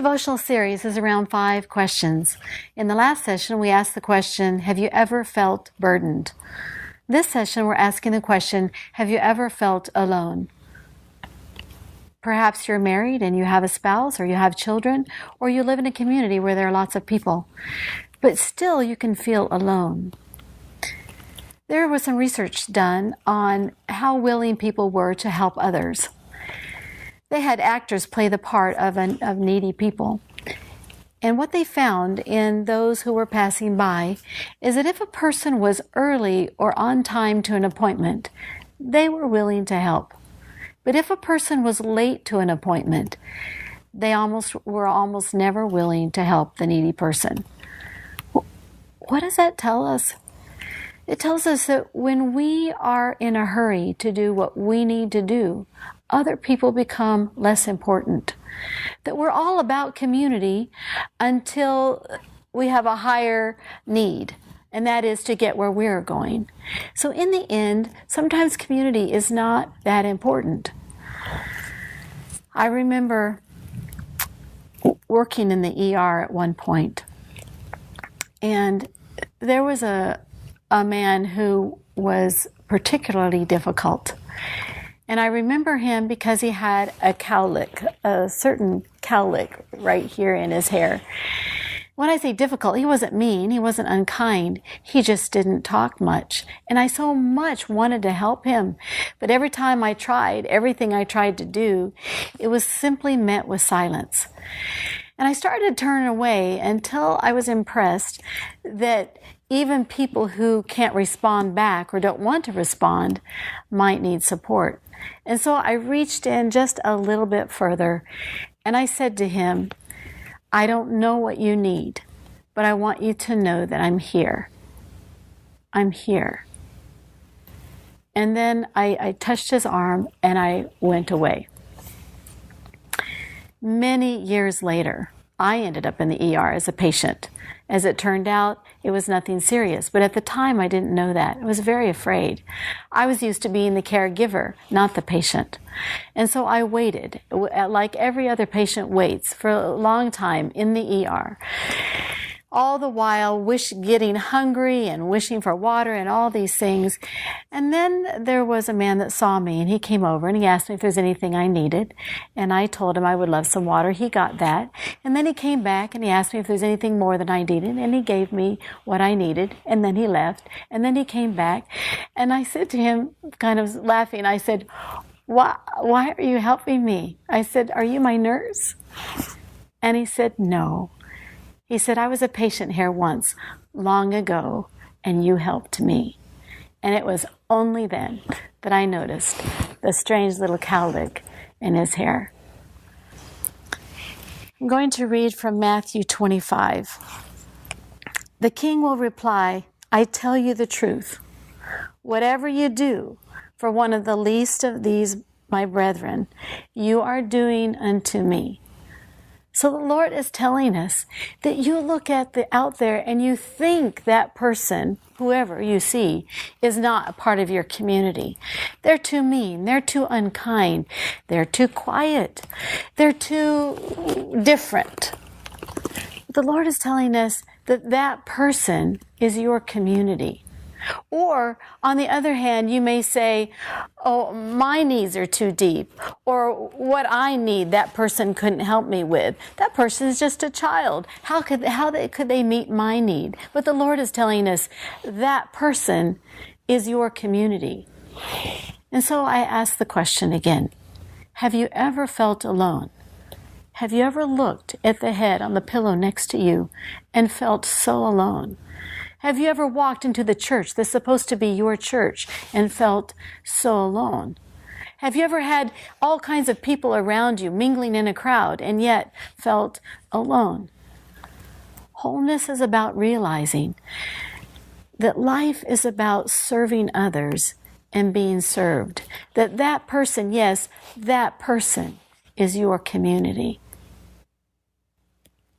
devotional series is around 5 questions. In the last session, we asked the question, have you ever felt burdened? This session, we're asking the question, have you ever felt alone? Perhaps you're married and you have a spouse, or you have children, or you live in a community where there are lots of people, but still you can feel alone. There was some research done on how willing people were to help others. They had actors play the part of needy people. And what they found in those who were passing by is that if a person was early or on time to an appointment, they were willing to help. But if a person was late to an appointment, they were almost never willing to help the needy person. What does that tell us? It tells us that when we are in a hurry to do what we need to do, other people become less important. That we're all about community until we have a higher need, and that is to get where we're going. So in the end, sometimes community is not that important. I remember working in the ER at one point, and there was a man who was particularly difficult. And I remember him because he had a certain cowlick right here in his hair. When I say difficult, he wasn't mean, he wasn't unkind, he just didn't talk much. And I so much wanted to help him. But every time I tried, everything I tried to do, it was simply met with silence. And I started to turn away until I was impressed that even people who can't respond back or don't want to respond might need support. And so I reached in just a little bit further, and I said to him, I don't know what you need, but I want you to know that I'm here. I'm here. And then I touched his arm and I went away. Many years later, I ended up in the ER as a patient. As it turned out, it was nothing serious. But at the time, I didn't know that. I was very afraid. I was used to being the caregiver, not the patient. And so I waited, like every other patient waits, for a long time in the ER. All the while getting hungry and wishing for water and all these things. And then there was a man that saw me, and he came over and he asked me if there's anything I needed. And I told him I would love some water. He got that. And then he came back and he asked me if there's anything more that I needed, and he gave me what I needed. And then he left. And then he came back, and I said to him, kind of laughing, I said, why are you helping me? I said, are you my nurse? And he said, no. He said, I was a patient here once, long ago, and you helped me. And it was only then that I noticed the strange little cowlick in his hair. I'm going to read from Matthew 25. The king will reply, I tell you the truth. Whatever you do for one of the least of these, my brethren, you are doing unto me. So the Lord is telling us that you look out there and you think that person, whoever you see, is not a part of your community. They're too mean. They're too unkind. They're too quiet. They're too different. The Lord is telling us that that person is your community. Or, on the other hand, you may say, oh, my needs are too deep, or what I need, that person couldn't help me with. That person is just a child. How could they meet my need? But the Lord is telling us that person is your community. And so I ask the question again, have you ever felt alone? Have you ever looked at the head on the pillow next to you and felt so alone? Have you ever walked into the church that's supposed to be your church and felt so alone? Have you ever had all kinds of people around you mingling in a crowd and yet felt alone? Wholeness is about realizing that life is about serving others and being served. That person, yes, that person is your community.